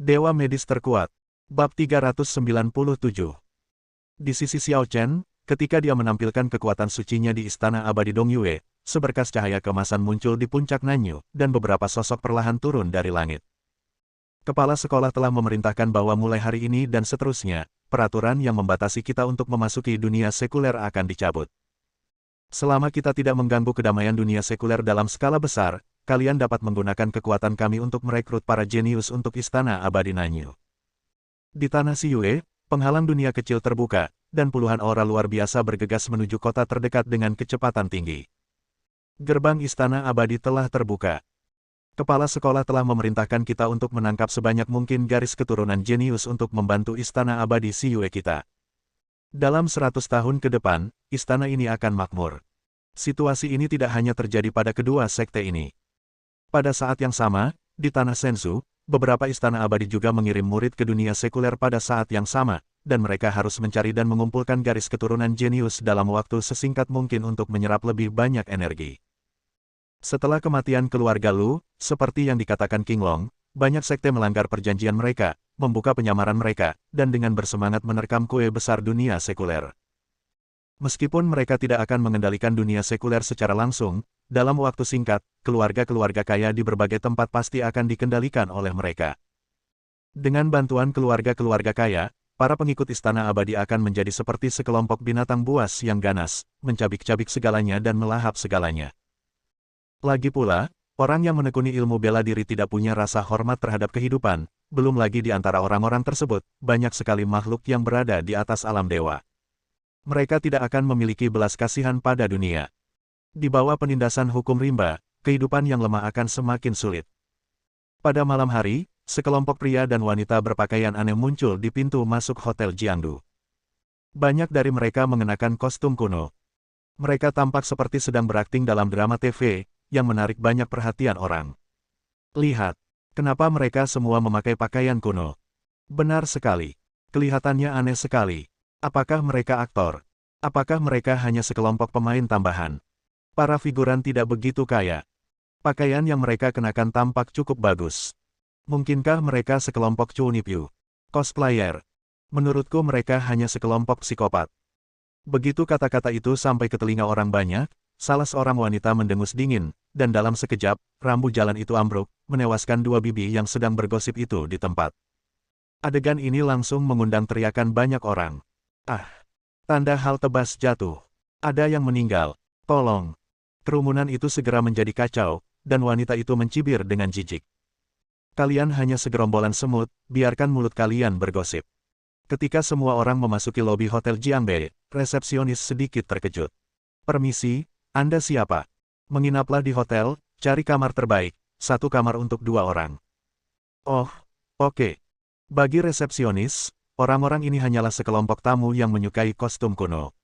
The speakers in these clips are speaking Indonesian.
Dewa Medis Terkuat. Bab 397. Di sisi Xiao Chen, ketika dia menampilkan kekuatan sucinya di Istana Abadi Dongyue, seberkas cahaya keemasan muncul di puncak Nanyu, dan beberapa sosok perlahan turun dari langit. Kepala sekolah telah memerintahkan bahwa mulai hari ini dan seterusnya, peraturan yang membatasi kita untuk memasuki dunia sekuler akan dicabut. Selama kita tidak mengganggu kedamaian dunia sekuler dalam skala besar, kalian dapat menggunakan kekuatan kami untuk merekrut para jenius untuk Istana Abadi Nanyu. Di tanah Siyue, penghalang dunia kecil terbuka, dan puluhan aura luar biasa bergegas menuju kota terdekat dengan kecepatan tinggi. Gerbang Istana Abadi telah terbuka. Kepala sekolah telah memerintahkan kita untuk menangkap sebanyak mungkin garis keturunan jenius untuk membantu Istana Abadi Siyue kita. Dalam 100 tahun ke depan, istana ini akan makmur. Situasi ini tidak hanya terjadi pada kedua sekte ini. Pada saat yang sama, di tanah Sensu, beberapa istana abadi juga mengirim murid ke dunia sekuler pada saat yang sama, dan mereka harus mencari dan mengumpulkan garis keturunan jenius dalam waktu sesingkat mungkin untuk menyerap lebih banyak energi. Setelah kematian keluarga Lu, seperti yang dikatakan King Long, banyak sekte melanggar perjanjian mereka, membuka penyamaran mereka, dan dengan bersemangat menerkam kue besar dunia sekuler. Meskipun mereka tidak akan mengendalikan dunia sekuler secara langsung, dalam waktu singkat, keluarga-keluarga kaya di berbagai tempat pasti akan dikendalikan oleh mereka. Dengan bantuan keluarga-keluarga kaya, para pengikut Istana Abadi akan menjadi seperti sekelompok binatang buas yang ganas, mencabik-cabik segalanya dan melahap segalanya. Lagi pula, orang yang menekuni ilmu bela diri tidak punya rasa hormat terhadap kehidupan, belum lagi di antara orang-orang tersebut, banyak sekali makhluk yang berada di atas alam dewa. Mereka tidak akan memiliki belas kasihan pada dunia. Di bawah penindasan hukum rimba, kehidupan yang lemah akan semakin sulit. Pada malam hari, sekelompok pria dan wanita berpakaian aneh muncul di pintu masuk Hotel Jiangdu. Banyak dari mereka mengenakan kostum kuno. Mereka tampak seperti sedang berakting dalam drama TV, yang menarik banyak perhatian orang. Lihat, kenapa mereka semua memakai pakaian kuno? Benar sekali. Kelihatannya aneh sekali. Apakah mereka aktor? Apakah mereka hanya sekelompok pemain tambahan? Para figuran tidak begitu kaya. Pakaian yang mereka kenakan tampak cukup bagus. Mungkinkah mereka sekelompok Chunipyu? Cosplayer? Menurutku mereka hanya sekelompok psikopat. Begitu kata-kata itu sampai ke telinga orang banyak, salah seorang wanita mendengus dingin, dan dalam sekejap, rambu jalan itu ambruk, menewaskan dua bibi yang sedang bergosip itu di tempat. Adegan ini langsung mengundang teriakan banyak orang. Ah! Tanda hal tebas jatuh. Ada yang meninggal. Tolong! Kerumunan itu segera menjadi kacau, dan wanita itu mencibir dengan jijik. Kalian hanya segerombolan semut, biarkan mulut kalian bergosip. Ketika semua orang memasuki lobi Hotel Jiangbe, resepsionis sedikit terkejut. Permisi, Anda siapa? Menginaplah di hotel, cari kamar terbaik, satu kamar untuk 2 orang. Oh, oke. Bagi resepsionis, orang-orang ini hanyalah sekelompok tamu yang menyukai kostum kuno.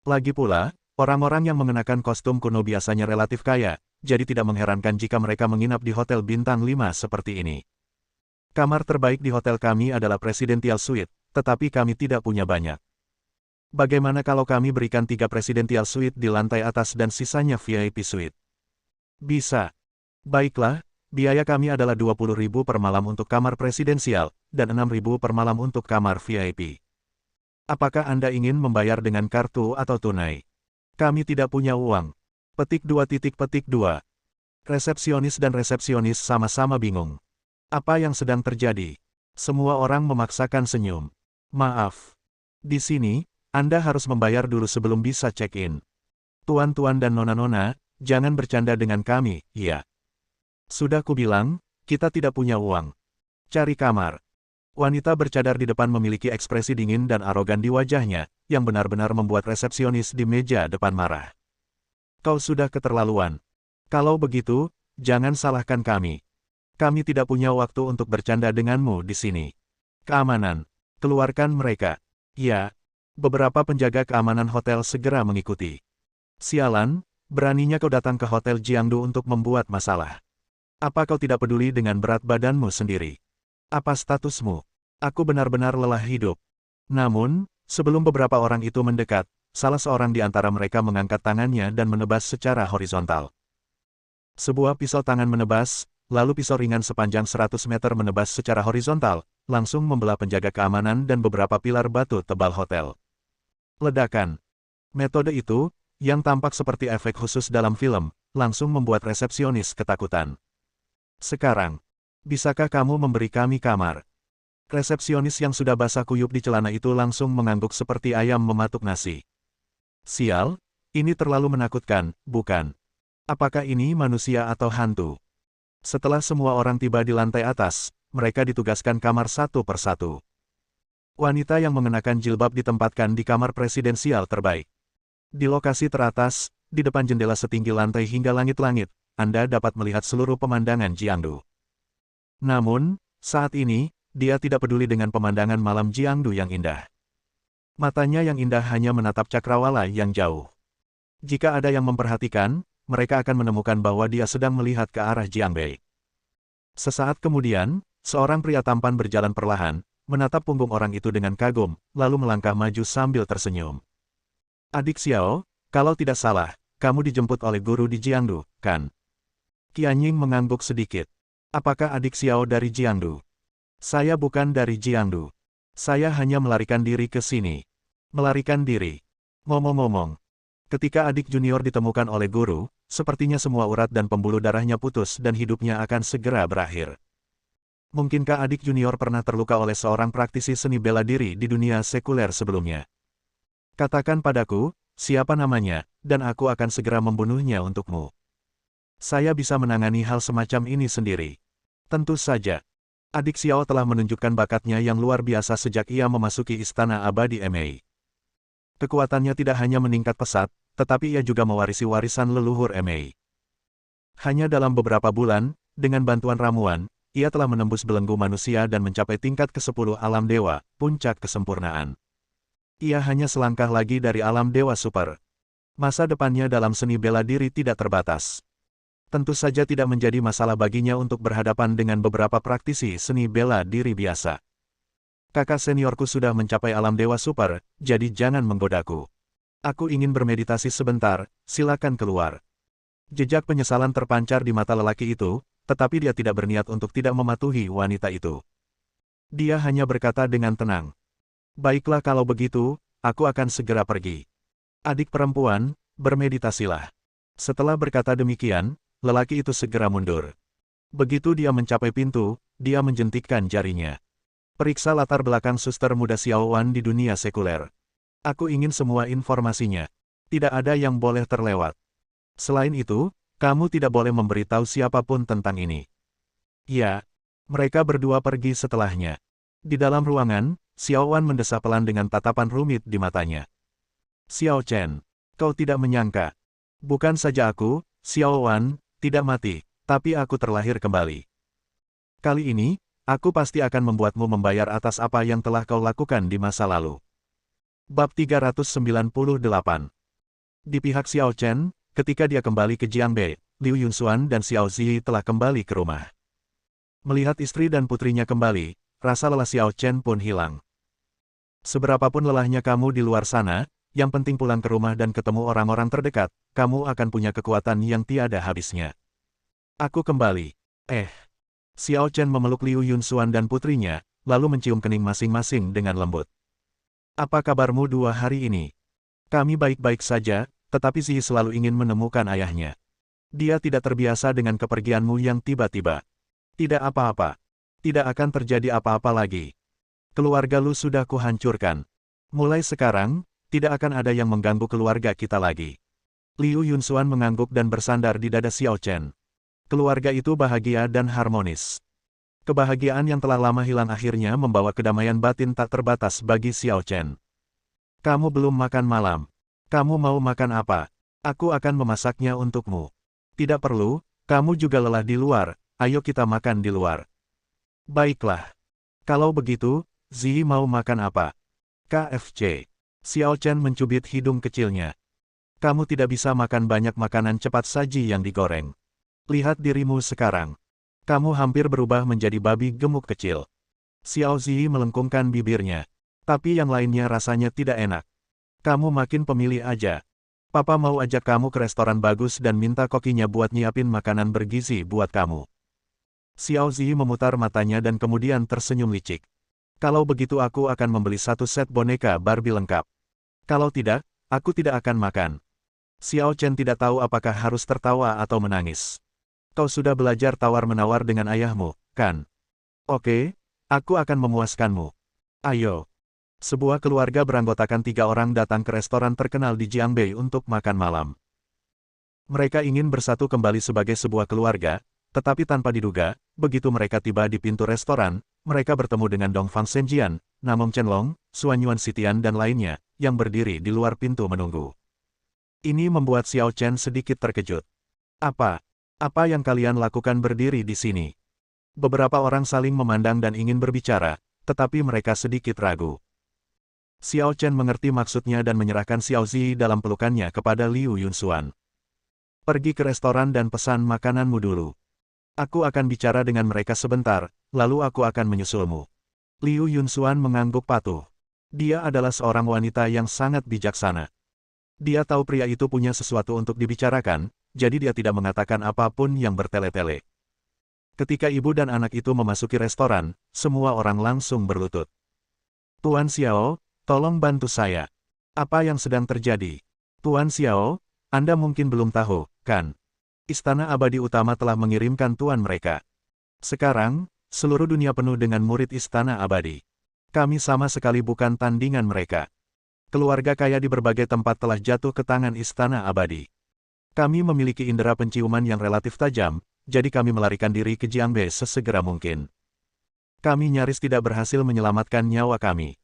Lagi pula, orang-orang yang mengenakan kostum kuno biasanya relatif kaya, jadi tidak mengherankan jika mereka menginap di hotel bintang 5 seperti ini. Kamar terbaik di hotel kami adalah Presidential Suite, tetapi kami tidak punya banyak. Bagaimana kalau kami berikan 3 Presidential Suite di lantai atas dan sisanya VIP Suite? Bisa. Baiklah, biaya kami adalah 20.000 per malam untuk kamar presidensial, dan 6.000 per malam untuk kamar VIP. Apakah Anda ingin membayar dengan kartu atau tunai? Kami tidak punya uang. Petik 2. Resepsionis dan resepsionis sama-sama bingung. Apa yang sedang terjadi? Semua orang memaksakan senyum. Maaf. Di sini, Anda harus membayar dulu sebelum bisa check-in. Tuan-tuan dan nona-nona, jangan bercanda dengan kami, ya. Sudah kubilang, kita tidak punya uang. Cari kamar. Wanita bercadar di depan memiliki ekspresi dingin dan arogan di wajahnya, yang benar-benar membuat resepsionis di meja depan marah. Kau sudah keterlaluan. Kalau begitu, jangan salahkan kami. Kami tidak punya waktu untuk bercanda denganmu di sini. Keamanan. Keluarkan mereka. Ya. Beberapa penjaga keamanan hotel segera mengikuti. Sialan, beraninya kau datang ke Hotel Jiangdu untuk membuat masalah. Apa kau tidak peduli dengan berat badanmu sendiri? Apa statusmu? Aku benar-benar lelah hidup. Namun, sebelum beberapa orang itu mendekat, salah seorang di antara mereka mengangkat tangannya dan menebas secara horizontal. Sebuah pisau tangan menebas, lalu pisau ringan sepanjang 100 meter menebas secara horizontal, langsung membelah penjaga keamanan dan beberapa pilar batu tebal hotel. Ledakan. Metode itu, yang tampak seperti efek khusus dalam film, langsung membuat resepsionis ketakutan. Sekarang, bisakah kamu memberi kami kamar? Resepsionis yang sudah basah kuyup di celana itu langsung mengangguk seperti ayam mematuk nasi. Sial, ini terlalu menakutkan, bukan? Apakah ini manusia atau hantu? Setelah semua orang tiba di lantai atas, mereka ditugaskan kamar satu persatu. Wanita yang mengenakan jilbab ditempatkan di kamar presidensial terbaik. Di lokasi teratas, di depan jendela setinggi lantai hingga langit-langit, Anda dapat melihat seluruh pemandangan Jiangdu. Namun, saat ini, dia tidak peduli dengan pemandangan malam Jiangdu yang indah. Matanya yang indah hanya menatap cakrawala yang jauh. Jika ada yang memperhatikan, mereka akan menemukan bahwa dia sedang melihat ke arah Jiangbei. Sesaat kemudian, seorang pria tampan berjalan perlahan, menatap punggung orang itu dengan kagum, lalu melangkah maju sambil tersenyum. Adik Xiao, kalau tidak salah, kamu dijemput oleh guru di Jiangdu, kan? Qianying mengangguk sedikit. Apakah adik Xiao dari Jiangdu? Saya bukan dari Jiangdu. Saya hanya melarikan diri ke sini. Melarikan diri. Ngomong-ngomong, ketika adik junior ditemukan oleh guru, sepertinya semua urat dan pembuluh darahnya putus dan hidupnya akan segera berakhir. Mungkinkah adik junior pernah terluka oleh seorang praktisi seni bela diri di dunia sekuler sebelumnya? Katakan padaku, siapa namanya, dan aku akan segera membunuhnya untukmu. Saya bisa menangani hal semacam ini sendiri. Tentu saja. Adik Xiao telah menunjukkan bakatnya yang luar biasa sejak ia memasuki Istana Abadi Mei. Kekuatannya tidak hanya meningkat pesat, tetapi ia juga mewarisi warisan leluhur Mei. Hanya dalam beberapa bulan, dengan bantuan ramuan, ia telah menembus belenggu manusia dan mencapai tingkat ke-10 alam dewa, puncak kesempurnaan. Ia hanya selangkah lagi dari alam dewa super. Masa depannya dalam seni bela diri tidak terbatas. Tentu saja tidak menjadi masalah baginya untuk berhadapan dengan beberapa praktisi seni bela diri biasa. Kakak seniorku sudah mencapai alam dewa super, jadi jangan menggodaku. Aku ingin bermeditasi sebentar, silakan keluar. Jejak penyesalan terpancar di mata lelaki itu, tetapi dia tidak berniat untuk tidak mematuhi wanita itu. Dia hanya berkata dengan tenang. Baiklah kalau begitu, aku akan segera pergi. Adik perempuan, bermeditasilah. Setelah berkata demikian, lelaki itu segera mundur. Begitu dia mencapai pintu, dia menjentikkan jarinya. Periksa latar belakang suster muda Xiao Wan di dunia sekuler. Aku ingin semua informasinya. Tidak ada yang boleh terlewat. Selain itu, kamu tidak boleh memberitahu siapapun tentang ini. Ya, mereka berdua pergi setelahnya. Di dalam ruangan, Xiao Wan mendesah pelan dengan tatapan rumit di matanya. Xiao Chen, kau tidak menyangka. Bukan saja aku, Xiao Wan, tidak mati, tapi aku terlahir kembali. Kali ini, aku pasti akan membuatmu membayar atas apa yang telah kau lakukan di masa lalu. Bab 398. Di pihak Xiao Chen, ketika dia kembali ke Jiangbei, Liu Yunxuan dan Xiao Zi telah kembali ke rumah. Melihat istri dan putrinya kembali, rasa lelah Xiao Chen pun hilang. Seberapapun lelahnya kamu di luar sana, yang penting pulang ke rumah dan ketemu orang-orang terdekat, kamu akan punya kekuatan yang tiada habisnya. Aku kembali. Xiao Chen memeluk Liu Yunxuan dan putrinya, lalu mencium kening masing-masing dengan lembut. Apa kabarmu 2 hari ini? Kami baik-baik saja, tetapi Zi selalu ingin menemukan ayahnya. Dia tidak terbiasa dengan kepergianmu yang tiba-tiba. Tidak apa-apa. Tidak akan terjadi apa-apa lagi. Keluarga lu sudah kuhancurkan. Mulai sekarang, tidak akan ada yang mengganggu keluarga kita lagi. Liu Yunxuan mengangguk dan bersandar di dada Xiao Chen. Keluarga itu bahagia dan harmonis. Kebahagiaan yang telah lama hilang akhirnya membawa kedamaian batin tak terbatas bagi Xiao Chen. Kamu belum makan malam. Kamu mau makan apa? Aku akan memasaknya untukmu. Tidak perlu, kamu juga lelah di luar, ayo kita makan di luar. Baiklah. Kalau begitu, Zi mau makan apa? KFC. Xiao Chen mencubit hidung kecilnya. Kamu tidak bisa makan banyak makanan cepat saji yang digoreng. Lihat dirimu sekarang. Kamu hampir berubah menjadi babi gemuk kecil. Xiao Zi melengkungkan bibirnya. Tapi yang lainnya rasanya tidak enak. Kamu makin pemilih aja. Papa mau ajak kamu ke restoran bagus dan minta kokinya buat nyiapin makanan bergizi buat kamu. Xiao Zi memutar matanya dan kemudian tersenyum licik. Kalau begitu aku akan membeli satu set boneka Barbie lengkap. Kalau tidak, aku tidak akan makan. Xiao Chen tidak tahu apakah harus tertawa atau menangis. Kau sudah belajar tawar-menawar dengan ayahmu, kan? Oke, aku akan memuaskanmu. Ayo. Sebuah keluarga beranggotakan 3 orang datang ke restoran terkenal di Jiangbei untuk makan malam. Mereka ingin bersatu kembali sebagai sebuah keluarga, tetapi tanpa diduga, begitu mereka tiba di pintu restoran, mereka bertemu dengan Dongfang Shenjian, Namong Chenlong, Suanyuan Sitian dan lainnya, yang berdiri di luar pintu menunggu. Ini membuat Xiao Chen sedikit terkejut. Apa yang kalian lakukan berdiri di sini? Beberapa orang saling memandang dan ingin berbicara, tetapi mereka sedikit ragu. Xiao Chen mengerti maksudnya dan menyerahkan Xiao Zi dalam pelukannya kepada Liu Yunxuan. Pergi ke restoran dan pesan makananmu dulu. Aku akan bicara dengan mereka sebentar, lalu aku akan menyusulmu. Liu Yunxuan mengangguk patuh. Dia adalah seorang wanita yang sangat bijaksana. Dia tahu pria itu punya sesuatu untuk dibicarakan, jadi dia tidak mengatakan apapun yang bertele-tele. Ketika ibu dan anak itu memasuki restoran, semua orang langsung berlutut. Tuan Xiao, tolong bantu saya. Apa yang sedang terjadi? Tuan Xiao, Anda mungkin belum tahu, kan? Istana Abadi Utama telah mengirimkan tuan mereka. Sekarang, seluruh dunia penuh dengan murid Istana Abadi. Kami sama sekali bukan tandingan mereka. Keluarga kaya di berbagai tempat telah jatuh ke tangan Istana Abadi. Kami memiliki indera penciuman yang relatif tajam, jadi kami melarikan diri ke Jiangbei sesegera mungkin. Kami nyaris tidak berhasil menyelamatkan nyawa kami.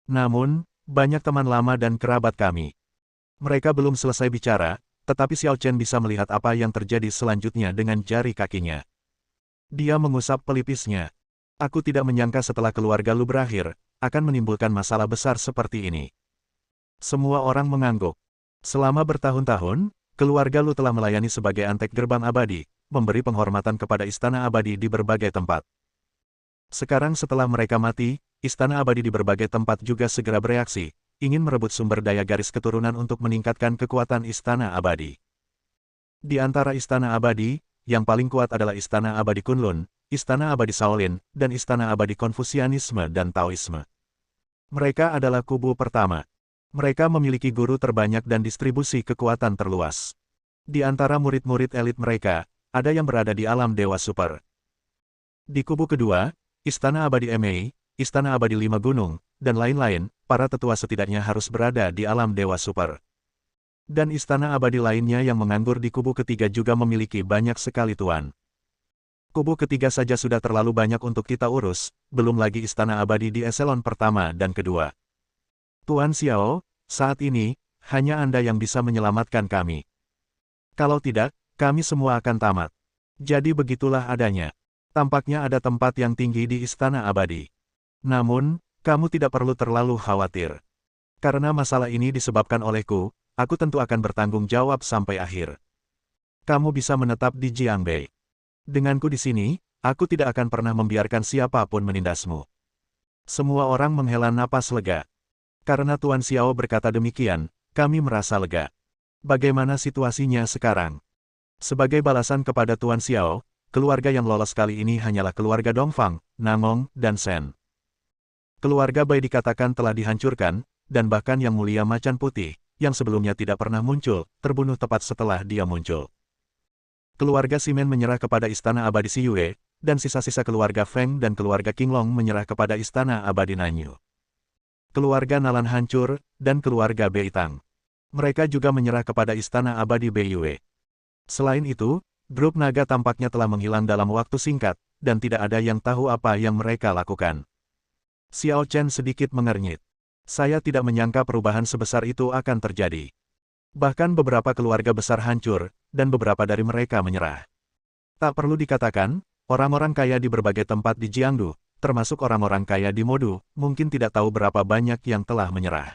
Namun, banyak teman lama dan kerabat kami. Mereka belum selesai bicara, tetapi Xiao Chen bisa melihat apa yang terjadi selanjutnya dengan jari kakinya. Dia mengusap pelipisnya. Aku tidak menyangka setelah keluarga Lu berakhir, akan menimbulkan masalah besar seperti ini. Semua orang mengangguk. Selama bertahun-tahun, keluarga Lu telah melayani sebagai antek gerbang abadi, memberi penghormatan kepada Istana Abadi di berbagai tempat. Sekarang setelah mereka mati, Istana Abadi di berbagai tempat juga segera bereaksi, ingin merebut sumber daya garis keturunan untuk meningkatkan kekuatan Istana Abadi. Di antara Istana Abadi, yang paling kuat adalah Istana Abadi Kunlun, Istana Abadi Shaolin, dan Istana Abadi Konfusianisme dan Taoisme. Mereka adalah kubu pertama. Mereka memiliki guru terbanyak dan distribusi kekuatan terluas. Di antara murid-murid elit mereka, ada yang berada di alam Dewa Super. Di kubu kedua, Istana Abadi Emei, Istana Abadi Lima Gunung, dan lain-lain, para tetua setidaknya harus berada di alam Dewa Super. Dan Istana Abadi lainnya yang menganggur di kubu ketiga juga memiliki banyak sekali tuan. Kubu ketiga saja sudah terlalu banyak untuk kita urus, belum lagi Istana Abadi di eselon pertama dan kedua. Tuan Xiao, saat ini, hanya Anda yang bisa menyelamatkan kami. Kalau tidak, kami semua akan tamat. Jadi begitulah adanya. Tampaknya ada tempat yang tinggi di Istana Abadi. Namun, kamu tidak perlu terlalu khawatir. Karena masalah ini disebabkan olehku, aku tentu akan bertanggung jawab sampai akhir. Kamu bisa menetap di Jiangbei. Denganku di sini, aku tidak akan pernah membiarkan siapapun menindasmu. Semua orang menghela napas lega. Karena Tuan Xiao berkata demikian, kami merasa lega. Bagaimana situasinya sekarang? Sebagai balasan kepada Tuan Xiao, keluarga yang lolos kali ini hanyalah keluarga Dongfang, Namong, dan Shen. Keluarga Bai dikatakan telah dihancurkan, dan bahkan Yang Mulia Macan Putih, yang sebelumnya tidak pernah muncul, terbunuh tepat setelah dia muncul. Keluarga Ximen menyerah kepada Istana Abadi Siyue, dan sisa-sisa keluarga Feng dan keluarga Qinglong menyerah kepada Istana Abadi Nanyu. Keluarga Nalan hancur, dan keluarga Beitang. Mereka juga menyerah kepada Istana Abadi Beiyue. Selain itu, grup naga tampaknya telah menghilang dalam waktu singkat, dan tidak ada yang tahu apa yang mereka lakukan. Xiao Chen sedikit mengernyit. Saya tidak menyangka perubahan sebesar itu akan terjadi. Bahkan beberapa keluarga besar hancur, dan beberapa dari mereka menyerah. Tak perlu dikatakan, orang-orang kaya di berbagai tempat di Jiangdu, termasuk orang-orang kaya di Modu, mungkin tidak tahu berapa banyak yang telah menyerah.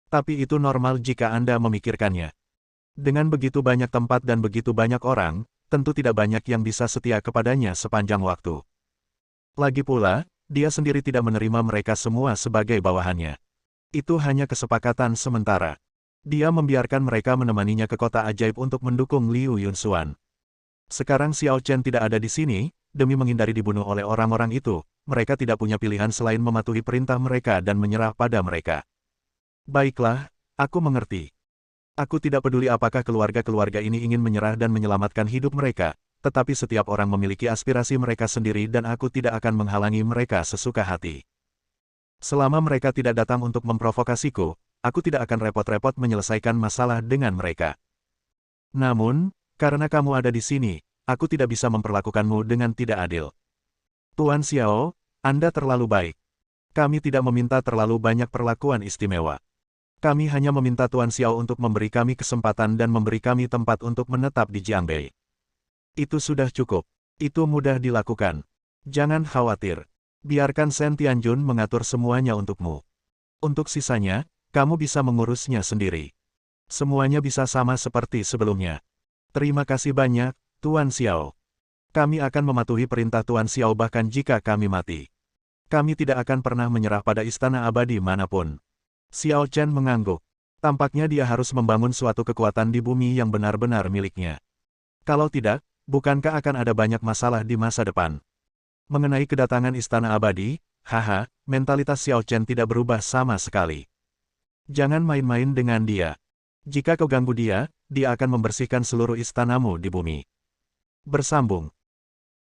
Tapi itu normal jika Anda memikirkannya. Dengan begitu banyak tempat dan begitu banyak orang, tentu tidak banyak yang bisa setia kepadanya sepanjang waktu. Lagi pula, dia sendiri tidak menerima mereka semua sebagai bawahannya. Itu hanya kesepakatan sementara. Dia membiarkan mereka menemaninya ke kota ajaib untuk mendukung Liu Yunxuan. Sekarang Xiao Chen tidak ada di sini, demi menghindari dibunuh oleh orang-orang itu, mereka tidak punya pilihan selain mematuhi perintah mereka dan menyerah pada mereka. Baiklah, aku mengerti. Aku tidak peduli apakah keluarga-keluarga ini ingin menyerah dan menyelamatkan hidup mereka, tetapi setiap orang memiliki aspirasi mereka sendiri dan aku tidak akan menghalangi mereka sesuka hati. Selama mereka tidak datang untuk memprovokasiku, aku tidak akan repot-repot menyelesaikan masalah dengan mereka. Namun, karena kamu ada di sini, aku tidak bisa memperlakukanmu dengan tidak adil. Tuan Xiao, Anda terlalu baik. Kami tidak meminta terlalu banyak perlakuan istimewa. Kami hanya meminta Tuan Xiao untuk memberi kami kesempatan dan memberi kami tempat untuk menetap di Jiangbei. Itu sudah cukup. Itu mudah dilakukan. Jangan khawatir. Biarkan Shen Tianjun mengatur semuanya untukmu. Untuk sisanya, kamu bisa mengurusnya sendiri. Semuanya bisa sama seperti sebelumnya. Terima kasih banyak, Tuan Xiao. Kami akan mematuhi perintah Tuan Xiao bahkan jika kami mati. Kami tidak akan pernah menyerah pada istana abadi manapun. Xiao Chen mengangguk. Tampaknya dia harus membangun suatu kekuatan di bumi yang benar-benar miliknya. Kalau tidak, bukankah akan ada banyak masalah di masa depan? Mengenai kedatangan istana abadi, haha, mentalitas Xiao Chen tidak berubah sama sekali. Jangan main-main dengan dia. Jika kau ganggu dia, dia akan membersihkan seluruh istanamu di bumi. Bersambung.